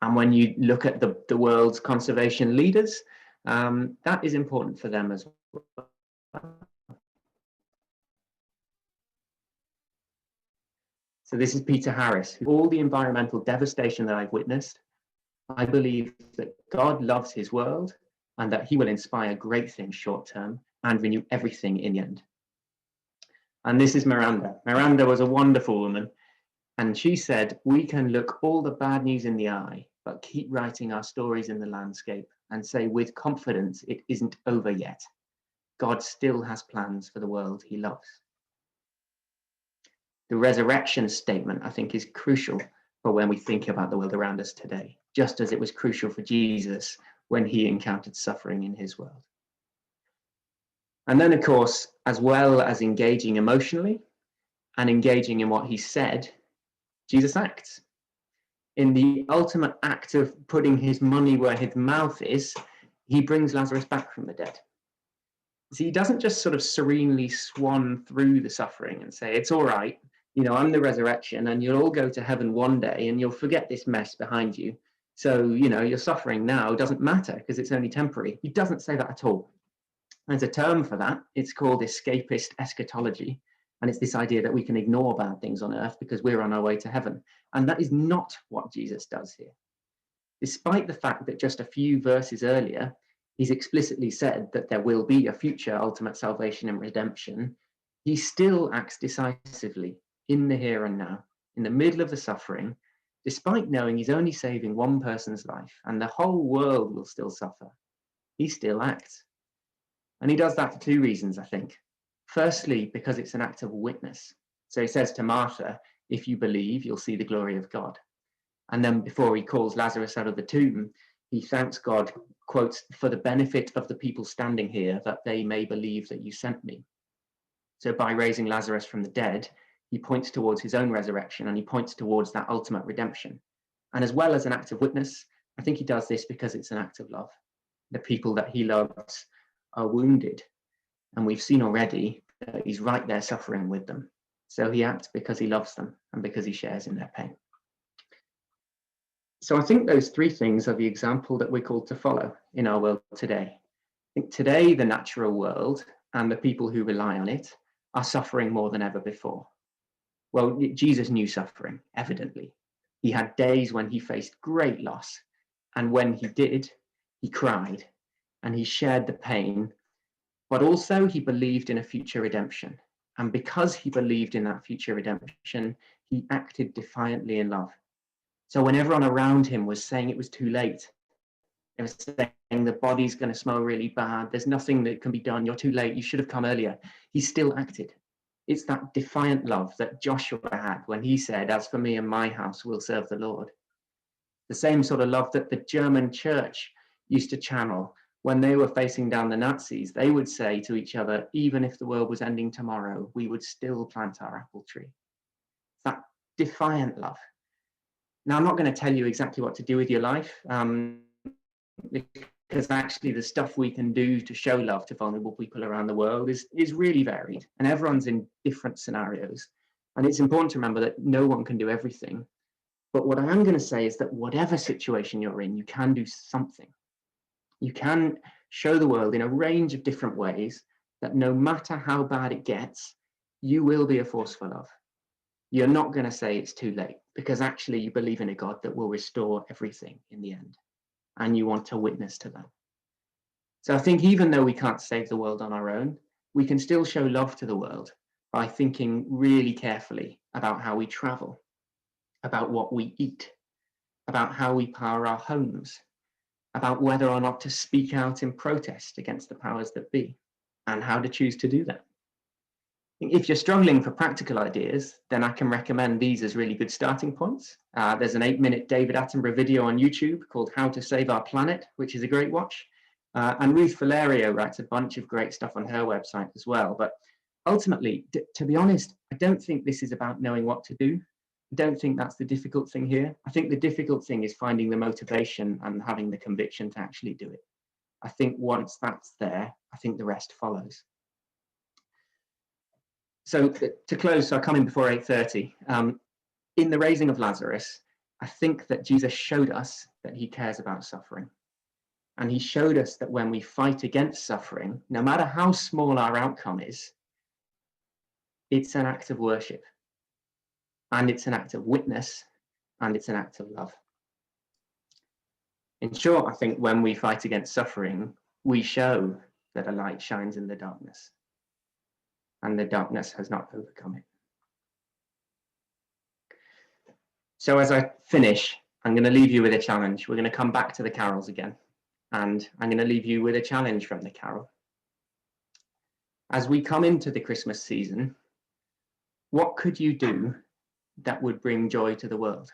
And when you look at the world's conservation leaders, that is important for them as well. So this is Peter Harris. All the environmental devastation that I've witnessed, I believe that God loves his world and that he will inspire great things short term and renew everything in the end. And this is Miranda. Miranda was a wonderful woman. And she said, we can look all the bad news in the eye, but keep writing our stories in the landscape and say with confidence, it isn't over yet. God still has plans for the world he loves. The resurrection statement, I think, is crucial for when we think about the world around us today, just as it was crucial for Jesus when he encountered suffering in his world. And then, of course, as well as engaging emotionally and engaging in what he said, Jesus acts. In the ultimate act of putting his money where his mouth is, he brings Lazarus back from the dead. So he doesn't just sort of serenely swan through the suffering and say, it's all right, you know, I'm the resurrection and you'll all go to heaven one day and you'll forget this mess behind you. So, you know, your suffering now doesn't matter because it's only temporary. He doesn't say that at all. There's a term for that. It's called escapist eschatology. And it's this idea that we can ignore bad things on earth because we're on our way to heaven. And that is not what Jesus does here. Despite the fact that just a few verses earlier, he's explicitly said that there will be a future ultimate salvation and redemption, he still acts decisively in the here and now, in the middle of the suffering, despite knowing he's only saving one person's life and the whole world will still suffer. He still acts. And he does that for two reasons, I think. Firstly, because it's an act of witness. So he says to Martha, if you believe, you'll see the glory of God. And then before he calls Lazarus out of the tomb, he thanks God, quotes, for the benefit of the people standing here, that they may believe that you sent me. So by raising Lazarus from the dead, he points towards his own resurrection and he points towards that ultimate redemption. And as well as an act of witness, I think he does this because it's an act of love. The people that he loves are wounded. And we've seen already that he's right there suffering with them. So he acts because he loves them and because he shares in their pain. So I think those three things are the example that we're called to follow in our world today. I think today the natural world and the people who rely on it are suffering more than ever before. Well, Jesus knew suffering, evidently. He had days when he faced great loss, and when he did, he cried and he shared the pain, but also he believed in a future redemption. And because he believed in that future redemption, he acted defiantly in love. So when everyone around him was saying it was too late, they were saying the body's going to smell really bad, there's nothing that can be done, you're too late, you should have come earlier, he still acted. It's that defiant love that Joshua had when he said, as for me and my house, we'll serve the Lord. The same sort of love that the German church used to channel when they were facing down the Nazis. They would say to each other, even if the world was ending tomorrow, we would still plant our apple tree. That defiant love. Now, I'm not going to tell you exactly what to do with your life, because actually the stuff we can do to show love to vulnerable people around the world is really varied, and everyone's in different scenarios. And it's important to remember that no one can do everything. But what I am going to say is that whatever situation you're in, you can do something. You can show the world in a range of different ways that no matter how bad it gets, you will be a force for love. You're not going to say it's too late, because actually you believe in a God that will restore everything in the end, and you want to witness to that. So I think even though we can't save the world on our own, we can still show love to the world by thinking really carefully about how we travel, about what we eat, about how we power our homes, about whether or not to speak out in protest against the powers that be, and how to choose to do that. If you're struggling for practical ideas, then I can recommend these as really good starting points. There's an 8-minute David Attenborough video on YouTube called How to Save Our Planet, which is a great watch. And Ruth Valerio writes a bunch of great stuff on her website as well. But ultimately, to be honest, I don't think this is about knowing what to do. I don't think that's the difficult thing here. I think the difficult thing is finding the motivation and having the conviction to actually do it. I think once that's there, I think the rest follows. So to close, so I come in before 8:30. In the raising of Lazarus, I think that Jesus showed us that he cares about suffering. And he showed us that when we fight against suffering, no matter how small our outcome is, it's an act of worship. And it's an act of witness, and it's an act of love. In short, I think when we fight against suffering, we show that a light shines in the darkness, and the darkness has not overcome it. So as I finish, I'm going to leave you with a challenge. We're going to come back to the carols again, and I'm going to leave you with a challenge from the carol. As we come into the Christmas season, what could you do that would bring joy to the world?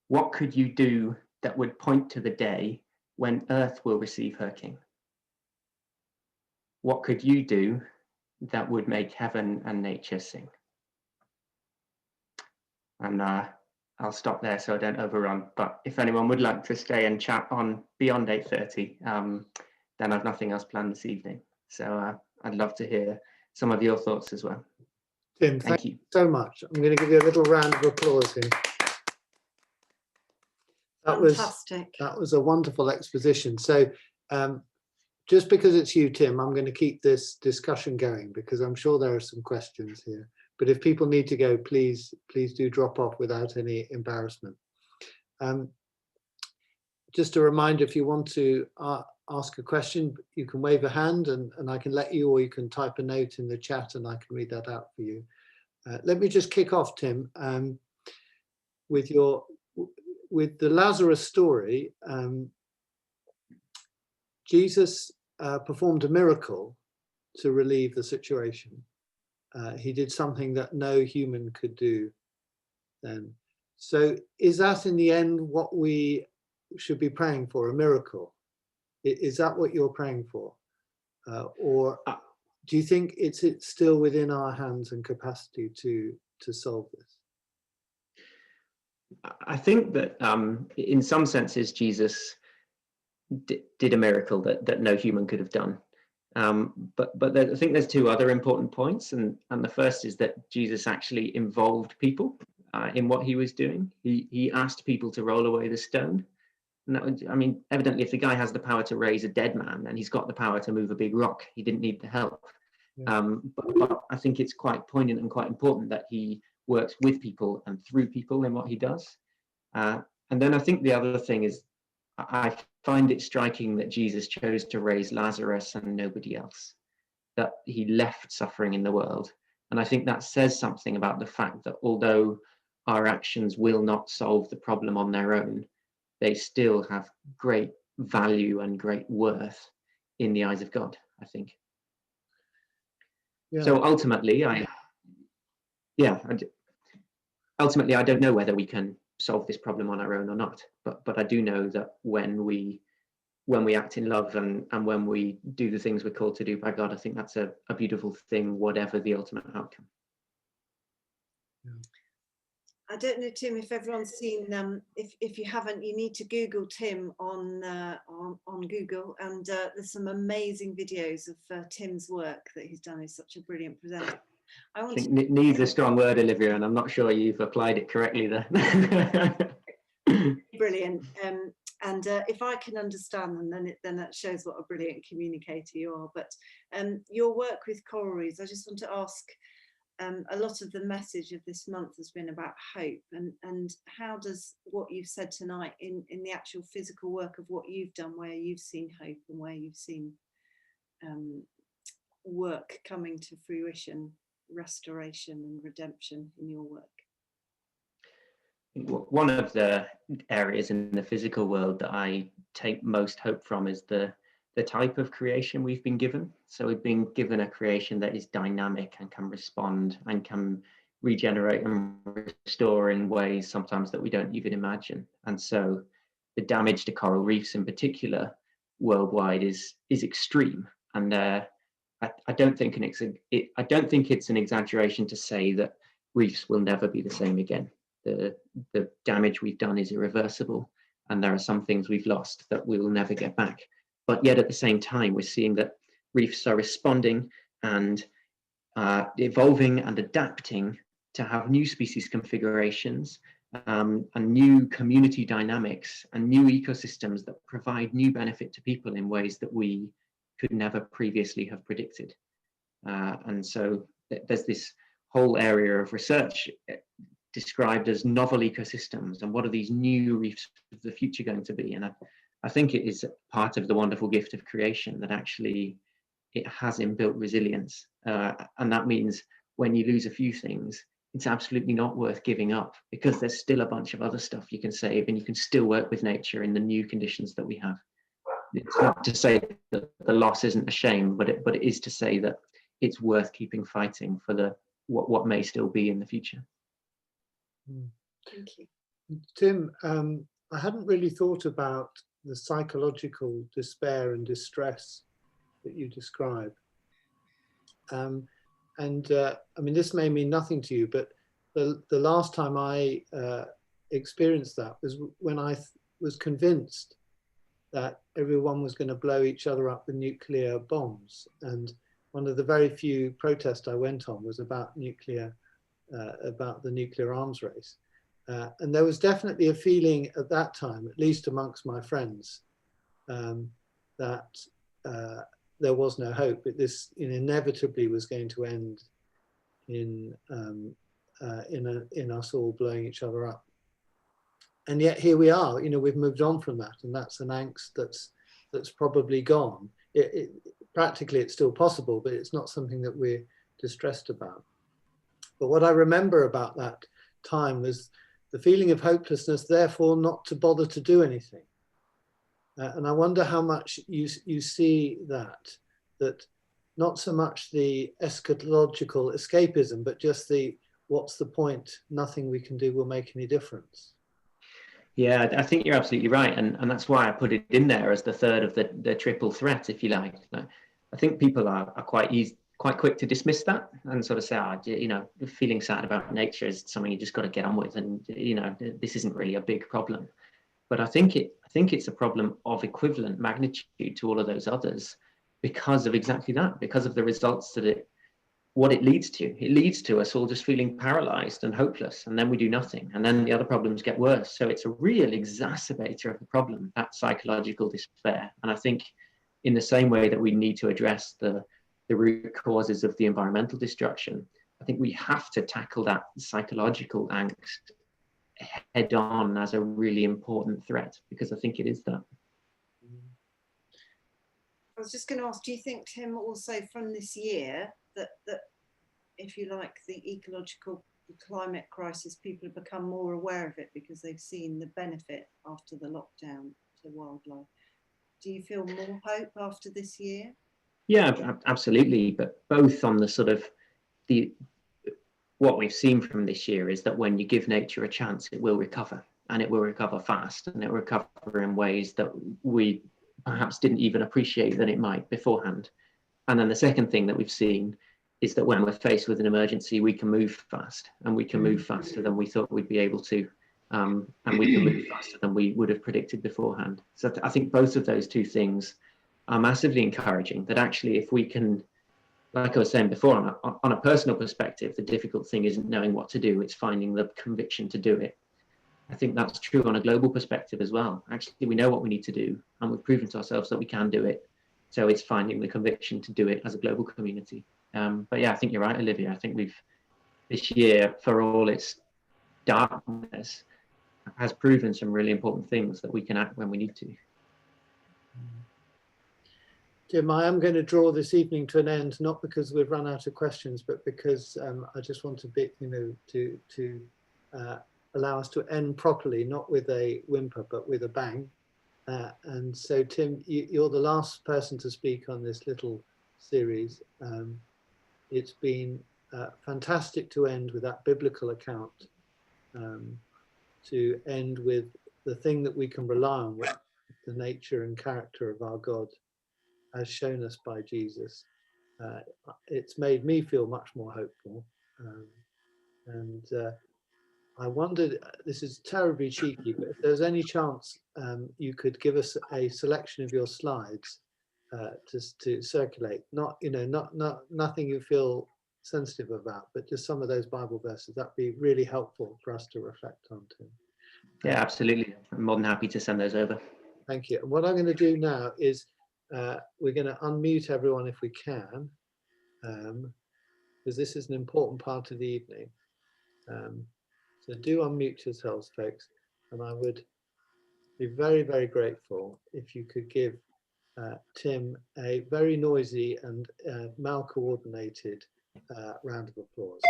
What could you do that would point to the day when earth will receive her king? What could you do that would make heaven and nature sing? And I'll stop there so I don't overrun. But if anyone would like to stay and chat on beyond 8:30, then I've nothing else planned this evening. So I'd love to hear some of your thoughts as well. Tim, thank you so much. I'm going to give you a little round of applause here. Fantastic. That was a wonderful exposition. So just because it's you, Tim, I'm going to keep this discussion going because I'm sure there are some questions here. But if people need to go, please do drop off without any embarrassment. Just a reminder, if you want to ask a question, you can wave a hand and I can let you, or you can type a note in the chat and I can read that out for you. Let me just kick off, Tim, with the Lazarus story. Jesus performed a miracle to relieve the situation. He did something that no human could do then. So is that in the end what we should be praying for, a miracle? Is that what you're praying for? Or do you think it's still within our hands and capacity to solve this? I think that in some senses, Jesus did a miracle that no human could have done. But I think there's two other important points, and the first is that Jesus actually involved people in what he was doing. He asked people to roll away the stone. And that would, I mean, evidently, if the guy has the power to raise a dead man, then he's got the power to move a big rock. He didn't need the help. Yeah. But I think it's quite poignant and quite important that he works with people and through people in what he does. And then I think the other thing is, I find it striking that Jesus chose to raise Lazarus and nobody else, that he left suffering in the world. And I think that says something about the fact that although our actions will not solve the problem on their own, they still have great value and great worth in the eyes of God, I think. Yeah. So ultimately, ultimately, I don't know whether we can solve this problem on our own or not, but I do know that when we act in love and when we do the things we're called to do by God, I think that's a beautiful thing, whatever the ultimate outcome. Yeah. I don't know, Tim, if everyone's seen, if you haven't, you need to Google Tim on Google, and there's some amazing videos of Tim's work that he's done. He's such a brilliant presenter. I think it needs a strong word, Olivia, and I'm not sure you've applied it correctly there. Brilliant. And if I can understand them, then that shows what a brilliant communicator you are. But your work with coral reefs, I just want to ask, a lot of the message of this month has been about hope, and how does what you've said tonight in the actual physical work of what you've done, where you've seen hope and where you've seen work coming to fruition, restoration and redemption in your work? One of the areas in the physical world that I take most hope from is the type of creation we've been given. So we've been given a creation that is dynamic and can respond and can regenerate and restore in ways sometimes that we don't even imagine. And so the damage to coral reefs in particular worldwide is extreme. And I don't think it's an exaggeration to say that reefs will never be the same again. The damage we've done is irreversible, and there are some things we've lost that we will never get back. But yet at the same time, we're seeing that reefs are responding and evolving and adapting to have new species configurations and new community dynamics and new ecosystems that provide new benefit to people in ways that we could never previously have predicted. And so there's this whole area of research described as novel ecosystems, and what are these new reefs of the future going to be? And I think it is part of the wonderful gift of creation that actually it has inbuilt resilience. And that means when you lose a few things, it's absolutely not worth giving up, because there's still a bunch of other stuff you can save, and you can still work with nature in the new conditions that we have. It's not to say that the loss isn't a shame, but it is to say that it's worth keeping fighting for what may still be in the future. Thank you. Tim, I hadn't really thought about the psychological despair and distress that you describe. I mean, this may mean nothing to you, but the last time I experienced that was when I was convinced that everyone was going to blow each other up with nuclear bombs. And one of the very few protests I went on was about the nuclear arms race. And there was definitely a feeling at that time, at least amongst my friends, that there was no hope. This inevitably was going to end in us all blowing each other up. And yet here we are. We've moved on from that, and that's an angst that's probably gone. Practically, it's still possible, but it's not something that we're distressed about. But what I remember about that time was the feeling of hopelessness, therefore not to bother to do anything. And I wonder how much you see that not so much the eschatological escapism, but just what's the point? Nothing we can do will make any difference. Yeah, I think you're absolutely right. And that's why I put it in there as the third of the triple threat, if you like. I think people are quite quick to dismiss that and sort of say, feeling sad about nature is something you just got to get on with, and this isn't really a big problem. But I think it's a problem of equivalent magnitude to all of those others, because of exactly that, because of the results that what it leads to. It leads to us all just feeling paralyzed and hopeless, and then we do nothing, and then the other problems get worse. So it's a real exacerbator of the problem, that psychological despair. And I think in the same way that we need to address the root causes of the environmental destruction, I think we have to tackle that psychological angst head on as a really important threat, because I think it is that. I was just going to ask, do you think, Tim, also from this year that if you like, the ecological, the climate crisis, people have become more aware of it because they've seen the benefit after the lockdown to wildlife? Do you feel more hope after this year? Yeah, absolutely. But both on the sort of what we've seen from this year is that when you give nature a chance, it will recover, and it will recover fast, and it will recover in ways that we perhaps didn't even appreciate that it might beforehand. And then the second thing that we've seen is that when we're faced with an emergency, we can move fast, and we can move faster than we thought we'd be able to, and we can move faster than we would have predicted beforehand. So I think both of those two things are massively encouraging, that actually if we can, like I was saying before, on a personal perspective, the difficult thing isn't knowing what to do, it's finding the conviction to do it. I think that's true on a global perspective as well. Actually, we know what we need to do, and we've proven to ourselves that we can do it. So it's finding the conviction to do it as a global community. But yeah, I think you're right, Olivia. I think this year, for all its darkness, has proven some really important things that we can act when we need to. Jim, I am going to draw this evening to an end, not because we've run out of questions, but because I just want to be, to allow us to end properly, not with a whimper, but with a bang. And so, Tim, you're the last person to speak on this little series. It's been fantastic to end with that biblical account, to end with the thing that we can rely on, with the nature and character of our God, as shown us by Jesus. It's made me feel much more hopeful. And I wondered, this is terribly cheeky, but if there's any chance you could give us a selection of your slides to circulate, nothing you feel sensitive about, but just some of those Bible verses, that'd be really helpful for us to reflect on too. Yeah, absolutely. I'm more than happy to send those over. Thank you. And what I'm going to do now is we're going to unmute everyone if we can, because this is an important part of the evening. So do unmute yourselves, folks, and I would be very, very grateful if you could give Tim a very noisy and mal-coordinated round of applause.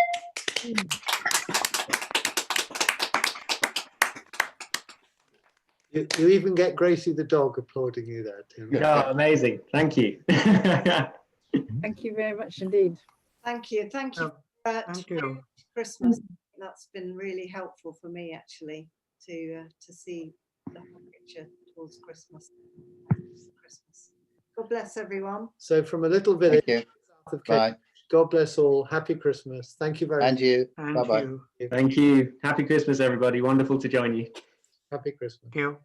You even get Gracie the dog applauding you there, Tim. Oh, amazing. Thank you. Thank you very much indeed. Thank you. Thank you. Thank you. Christmas. That's been really helpful for me, actually, to see the whole picture towards Christmas. God bless everyone. So from a little village Thank you. south of Bye. Cape, God bless all. Happy Christmas. Thank you very much. And you. Thank Bye-bye. you. Thank you. Happy Christmas, everybody. Wonderful to join you. Happy Christmas. Thank you.